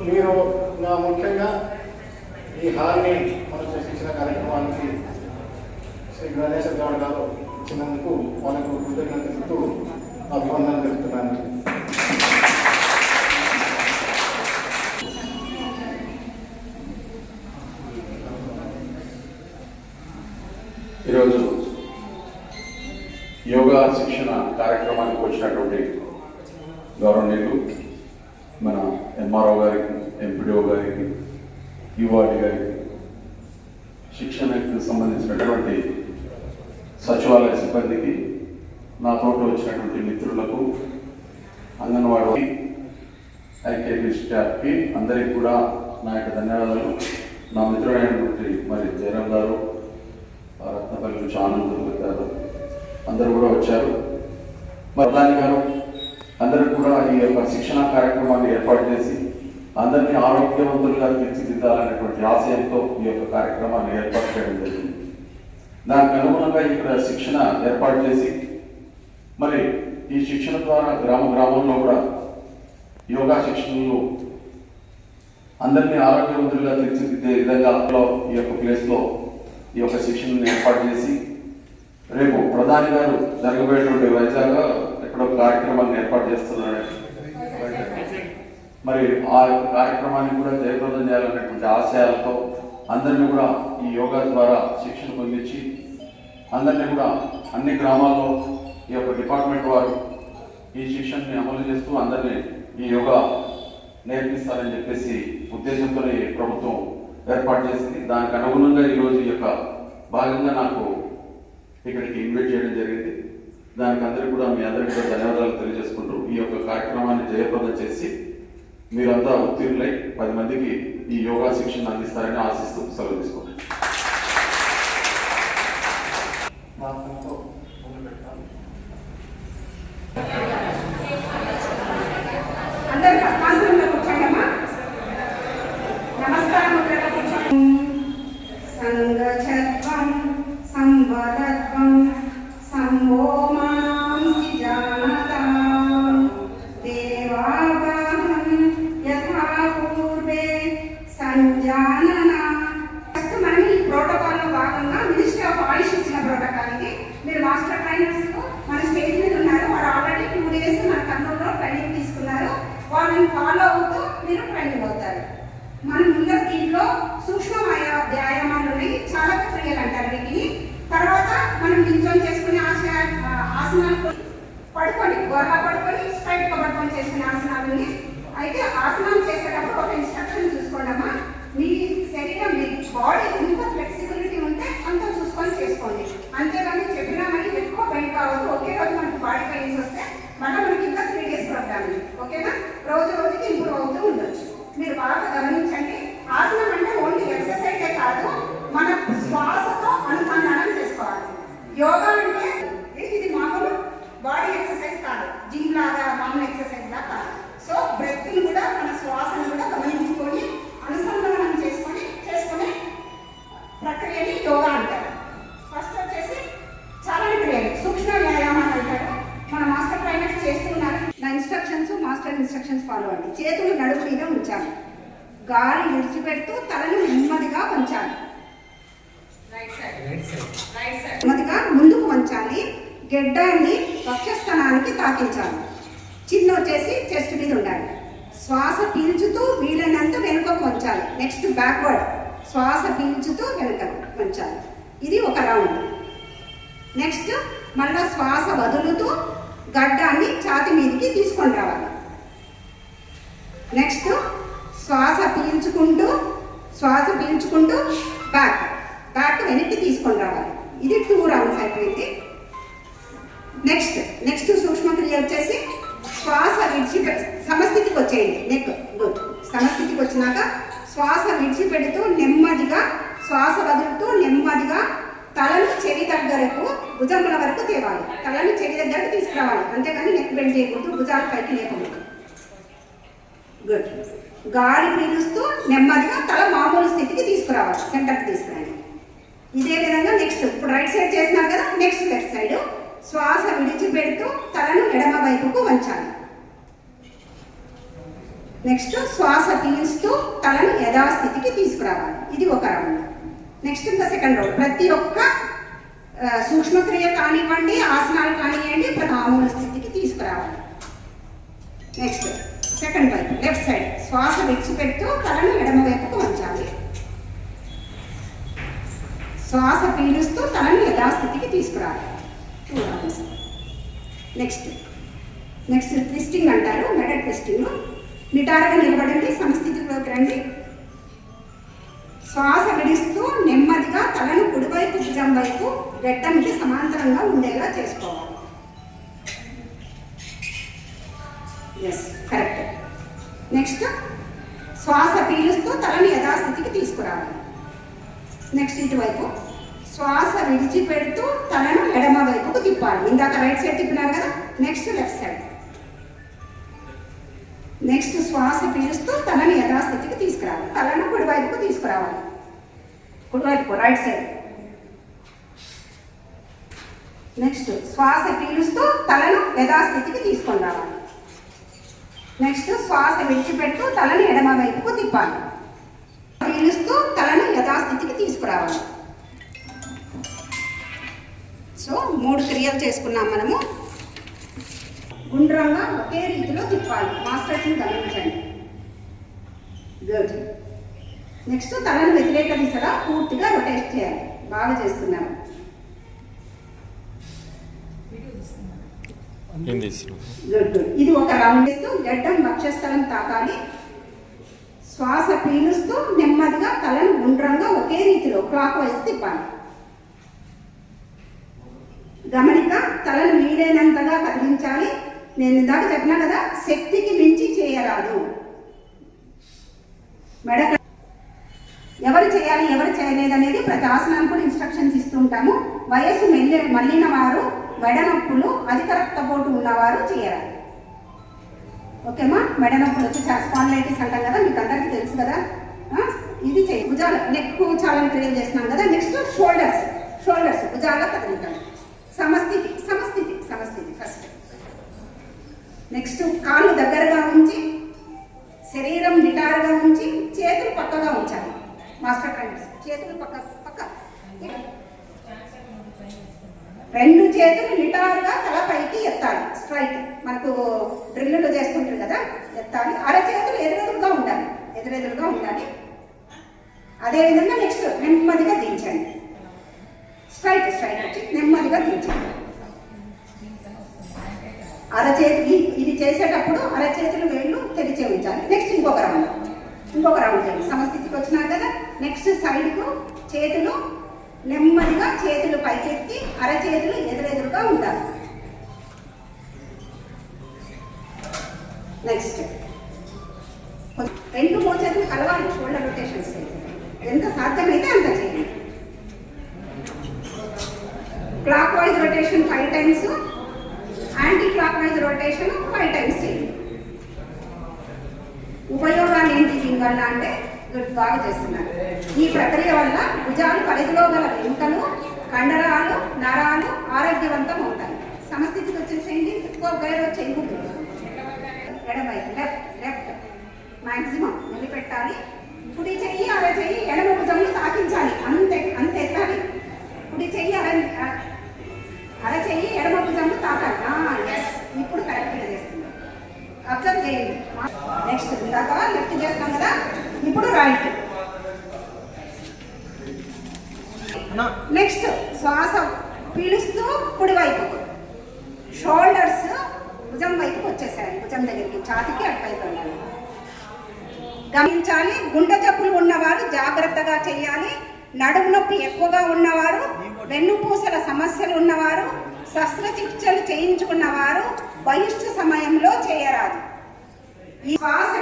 మీరు ముఖ్యంగా ఈ హాల్ని మనం సృష్టించిన కార్యక్రమానికి శ్రీ గణేశ్వర గౌడ్ గారు ఇచ్చినందుకు వాళ్ళకు కృతజ్ఞత తెలుపుతూ అభివందనలు తెలుపుతున్నాను. ఈరోజు యోగా శిక్షణ కార్యక్రమానికి వచ్చినటువంటి గౌరవనీయులు మన ఎంఆర్ఓ గారికి, ఎంపీడీఓ గారికి, యువాడి గారికి, శిక్షణకు సంబంధించినటువంటి సచివాలయ సిబ్బందికి, నా తోట వచ్చినటువంటి మిత్రులకు, అంగన్వాడీ ఐకేపీ స్టాఫ్కి అందరికీ కూడా నా యొక్క ధన్యవాదాలు. నా మిత్రుడైనటువంటి మరి జయరాం గారు, రత్నపల్లి నుంచి ఆనంద్ గారు అందరూ కూడా వచ్చారు. మరి ప్రధాని గారు అందరూ కూడా ఈ యొక్క శిక్షణ కార్యక్రమాన్ని ఏర్పాటు చేసి అందరినీ ఆరోగ్యవంతులుగా తీర్చిదిద్దాలనేటువంటి ఆశయంతో ఈ యొక్క కార్యక్రమాన్ని ఏర్పాటు చేయడం జరిగింది. దానికి అనుగుణంగా ఇక్కడ శిక్షణ ఏర్పాటు చేసి మరి ఈ శిక్షణ ద్వారా గ్రామంలో కూడా యోగా శిక్షణలు అందరినీ ఆరోగ్యవంతులుగా తీర్చిదిద్దే విధంగా ఈ యొక్క ప్లేస్లో ఈ యొక్క శిక్షణను ఏర్పాటు చేసి రేపు ప్రధాని గారు జరగబోయేటువంటి వైజాగ్ ఎక్కడో కార్యక్రమాన్ని ఏర్పాటు చేస్తున్నాడు. మరి ఆ కార్యక్రమాన్ని కూడా జయప్రదం చేయాలనేటువంటి ఆశయాలతో అందరినీ కూడా ఈ యోగా ద్వారా శిక్షణ పొందించి అందరినీ కూడా అన్ని గ్రామాల్లో ఈ యొక్క డిపార్ట్మెంట్ వారు ఈ శిక్షణని అమలు చేస్తూ అందరినీ ఈ యోగా నేర్పిస్తారని చెప్పేసి ఉద్దేశంతోనే ప్రభుత్వం ఏర్పాటు చేసింది. దానికి అనుగుణంగా ఈరోజు ఈ యొక్క భాగంగా నాకు ఇక్కడికి ఇన్వైట్ చేయడం జరిగింది. దానికి అందరికీ కూడా మీ అందరికీ కూడా ధన్యవాదాలు తెలియజేసుకుంటూ ఈ యొక్క కార్యక్రమాన్ని జయప్రదం చేసి మీరంతా ఉత్తీర్ణులై 10 మందికి ఈ యోగా శిక్షణ అందిస్తారని ఆశిస్తూ సెలవు తీసుకుంటాను. మాస్టర్ ట్రైనర్స్ మన స్టేజ్ మీద ఉన్నారు. వారు ఆల్రెడీ 2 days మన కర్నూలులో ట్రైనింగ్ తీసుకున్నారు. వాళ్ళని ఫాలో అవుతూ మీరు ట్రైనింగ్ అవుతారు. మనం ముందు దీంట్లో సూక్ష్మ వ్యాయామాలు ఉన్నాయి, చాలా క్రియలు అంటారు వీటిని. తర్వాత మనం నిల్చొని చేసుకునే ఆసనాలు, పడుకొని గొర్రె పడుకొని స్ట్రైట్ గా పడుకొని చేసుకునే ఆసనాలని. అయితే ఆసనాలు చేసేటప్పుడు ఒక ఇన్స్ట్రక్షన్ చూసుకోండమ్మా. మీ శరీరం, మీ బాడీ ఎంత ఫ్లెక్సిబిలిటీ ఉంటే అంత చూసుకొని చేసుకోండి. అంతేగాని చెప్పినా మరి ఎక్కువ బెండ్ కావద్దు. ఒకే రోజు మనకు బాడీ పెయిన్స్ వస్తే మనకి ఇంకా 3 days ప్రోగ్రామ్. ఓకేనా? రోజుకి ఇంప్రూవ్ అవుతూ ఉండొచ్చు. మీరు బాగా గమనించండి. ఆసనం అంటే ఓన్లీ ఎక్సర్సైజే కాదు, మన శ్వాసతో అనుసంధానం చేసుకోవాలి. యోగా అంటే ఇది మామూలు బాడీ ఎక్సర్సైజ్ కాదు, జిమ్ లాగా మామూలు ఎక్సర్సైజ్ లాగా కాదు. సో బ్రెత్ కూడా, మన శ్వాసను కూడా గమనించుకొని అనుసంధానం చేసుకునే ప్రక్రియని యోగా అంటారు. ఫస్ట్ వచ్చేసి చాలా క్రియలు, సూక్ష్మ వ్యాయామాలు అంటారు. మన మాస్టర్ ట్రైనర్స్ చేస్తున్నారు. నా ఇన్స్ట్రక్షన్స్, మాస్టర్ ఇన్స్ట్రక్షన్స్ ఫాలో అండి. చేతులు నడుము మీద ఉంచాలి. గాలి విడిచిపెడుతూ తలను నెమ్మదిగా వంచాలి. నెమ్మదిగా ముందుకు వంచాలి. గెడ్డాన్ని వక్షస్థలానికి తాకించాలి. చిన్న వచ్చేసి చెస్ట్ మీద ఉండాలి. శ్వాస పీల్చుతూ వీలైనంత వెనుకకు వంచాలి. Next backward. శ్వాస పీల్చుతూ వెనుకకు వంచాలి. ఇది ఒక రౌండ్. నెక్స్ట్ మళ్ళీ శ్వాస వదులుతూ గడ్డాన్ని ఛాతి మీదకి తీసుకొని రావాలి. నెక్స్ట్ శ్వాస పీల్చుకుంటూ బ్యాక్ వెనక్కి తీసుకొని రావాలి. ఇది 2 rounds అయిపోయింది. నెక్స్ట్ సూక్ష్మ క్రియ వచ్చేసి శ్వాస సమస్థితికి వచ్చేయండి. Neck good. సమస్థితికి వచ్చినాక శ్వాస విడిచిపెడుతూ నెమ్మదిగా, శ్వాస వదులుతూ నెమ్మదిగా తలను చెవి దగ్గరకు, భుజముల వరకు తేవాలి. తలను చెవి దగ్గరకు తీసుకురావాలి. అంతేగాని నెక్ బెండ్ చేయకూడదు, భుజాలు పైకి లేకూడదు. గుడ్. గాలి పీలుస్తూ నెమ్మదిగా తల మామూలు స్థితికి తీసుకురావాలి, సెంటర్కి తీసుకురండి. ఇదే విధంగా నెక్స్ట్ ఇప్పుడు రైట్ సైడ్ చేసినారు కదా, నెక్స్ట్ లెఫ్ట్ సైడ్ శ్వాస విడిచిపెడుతూ తలను ఎడమ వైపుకు వంచాలి. నెక్స్ట్ శ్వాస పీలుస్తూ తలను యథాస్థితికి తీసుకురావాలి. ఇది ఒక రౌండ్. నెక్స్ట్ ఇంకా సెకండ్ రౌండ్. ప్రతి ఒక్క సూక్ష్మక్రియ కానివ్వండి, ఆసనాలు కానివ్వండి, మామూలు స్థితికి తీసుకురావాలి. నెక్స్ట్ సెకండ్ వైపు లెఫ్ట్ సైడ్ శ్వాస విడిచిపెడుతూ తలను ఎడమ వైపుకు వంచాలి. శ్వాస పీలుస్తూ తలను యథాస్థితికి తీసుకురావాలి. 2 రౌండ్స్. నెక్స్ట్ ట్విస్టింగ్ అంటారు, మెడ ట్విస్టింగ్. నిటారుగా నిలబడండి, సమస్థితిలోకి రండి. శ్వాస విడిస్తూ నెమ్మదిగా తలను కుడివైపు భుజం వైపు గడ్డంకి సమాంతరంగా ఉండేలా చేసుకోవాలి. Yes, correct. నెక్స్ట్ శ్వాస పీలుస్తూ తలను యథాస్థితికి తీసుకురావాలి. నెక్స్ట్ ఇటువైపు శ్వాస విడిచిపెడుతూ తలను ఎడమ వైపుకు తిప్పాలి. ఇందాక రైట్ సైడ్ తిప్పినారు కదా, నెక్స్ట్ లెఫ్ట్ సైడ్. నెక్స్ట్ శ్వాస పీలుస్తూ తలను యథాస్థితికి తీసుకురావాలి. తలను కుడివైపుకు తీసుకురావాలి. కుడివైపు రైట్ సైడ్. నెక్స్ట్ శ్వాస పీలుస్తూ తలను యథాస్థితికి తీసుకొని రావాలి. నెక్స్ట్ శ్వాస విడిచిపెడుతూ తలను ఎడమ వైపుకు తిప్పాలి. పీలుస్తూ తలను యథాస్థితికి తీసుకురావాలి. సో 3 క్రియలు చేసుకున్నాం మనము. గుండ్రంగా ఒకే రీతిలో తిప్పాలి. మాస్టర్స్ని గమనించండి. గుడ్. నెక్స్ట్ తలను వ్యతిరేక దిశగా పూర్తిగా రొటేట్ చేయాలి. బాగా చేస్తున్నారు. గుడ్. ఇది ఒక రౌండ్ ఇస్తూ గడ్డం వక్షస్థలం తాకాలి. శ్వాస పీలుస్తూ నెమ్మదిగా తలను గుండ్రంగా ఒకే రీతిలో క్లాక్ వైజ్ తిప్పాలి. గమనిక, తలను వీలైనంతగా కదిలించాలి. నేను ఇందాక చెప్పినా కదా, శక్తికి మించి చేయరాదు. మెడ ఎవరు చేయాలి ఎవరు చేయలేదనేది ప్రతి ఆసనాన్ని కూడా ఇన్స్ట్రక్షన్స్ ఇస్తుంటాము. వయస్సు మళ్ళిన వారు, మెడ నొప్పులు, అధిక రక్తపోటు ఉన్నవారు చేయరాదు. ఓకేమా? మెడ నొప్పులు వచ్చి స్పాండిలైటిస్ అంటాం కదా, మీకు అందరికీ తెలుసు కదా. ఇది చేయి. భుజాలు నెక్ చాలా క్రియేట్ చేస్తున్నాం కదా. నెక్స్ట్ షోల్డర్స్ భుజాల్లో కదిలించాలి. సమస్థితి ఫస్ట్. నెక్స్ట్ కాళ్ళు దగ్గరగా ఉంచి, శరీరం నిటారుగా ఉంచి, చేతులు పక్కగా ఉంచాలి. మాస్టర్ ట్రైనర్స్ చేతులు పక్క 2 చేతులు నిటారుగా తల పైకి ఎత్తాలి. స్ట్రైట్ మనకు డ్రిల్లులు చేస్తుంటారు కదా, ఎత్తాలి. అరచేతులు ఎదురెదురుగా ఉండాలి. అదేవిధంగా నెక్స్ట్ నెమ్మదిగా దించండి. స్ట్రైట్ వచ్చి నెమ్మదిగా దించండి. అరచేతి ఇది చేసేటప్పుడు అరచేతులు వేళ్ళు తెరిచే ఉంచాలి. నెక్స్ట్ ఇంకొక రౌండ్ చేయండి. సమస్థితికి వచ్చినారు కదా. నెక్స్ట్ సైడ్కు చేతులు నెమ్మదిగా చేతులు పైకెత్తి అరచేతులు ఎదురెదురుగా ఉండాలి. నెక్స్ట్ 2-3 చేతులు కలవాలి. షోల్డర్ రొటేషన్స్ ఎంత సాధ్యమైతే అంత చేయండి. Clock wise rotation 5 times, anti clock wise rotation 5 times చేయండి. ఉపయోగాలు ఏంటి దీనివల్ల అంటే, బాగా చేస్తున్నారు. ఈ ప్రక్రియ వల్ల భుజాలు పరిధిలో గల ఎముకలు, కండరాలు, నరాలు ఆరోగ్యవంతం అవుతాయి. సమస్థితికి వచ్చేసేయండి. ఎక్కువ గైర్ వచ్చే ఎడమవైపు లెఫ్ట్ మ్యాక్సిమం నిలబెట్టాలి. కుడి చెయ్యి అర చెయ్యి ఎడమ భుజంలో తాకించాలి. అంతే ఎత్తాలి. కుడి చెయ్యి అర చెయ్యి ఎడమ భుజంలో తాకాలి. ఎస్, ఇప్పుడు కరెక్ట్గా చేస్తుంది. అబ్జర్వ్ చేయండి. నెక్స్ట్ ఇందాక లెఫ్ట్ చేస్తాం కదా, ఇప్పుడు రైట్. నెక్స్ట్ శ్వాస పీలుస్తూ కుడివైపు, షోల్డర్స్ భుజం వైపుకి వచ్చేసాయి. భుజం దగ్గరికి, ఛాతీకి అటువైపు ఉండాలి. గమనించాలి. గుండె జబ్బులు ఉన్నవారు జాగ్రత్తగా చేయాలి. నడుము నొప్పి ఎక్కువగా ఉన్నవారు, వెన్నుపూసల సమస్యలు ఉన్నవారు, శస్త్రచికిత్సలు చేయించుకున్నవారు బహిష్టు సమయంలో చేయరాదు. ఈ శ్వాస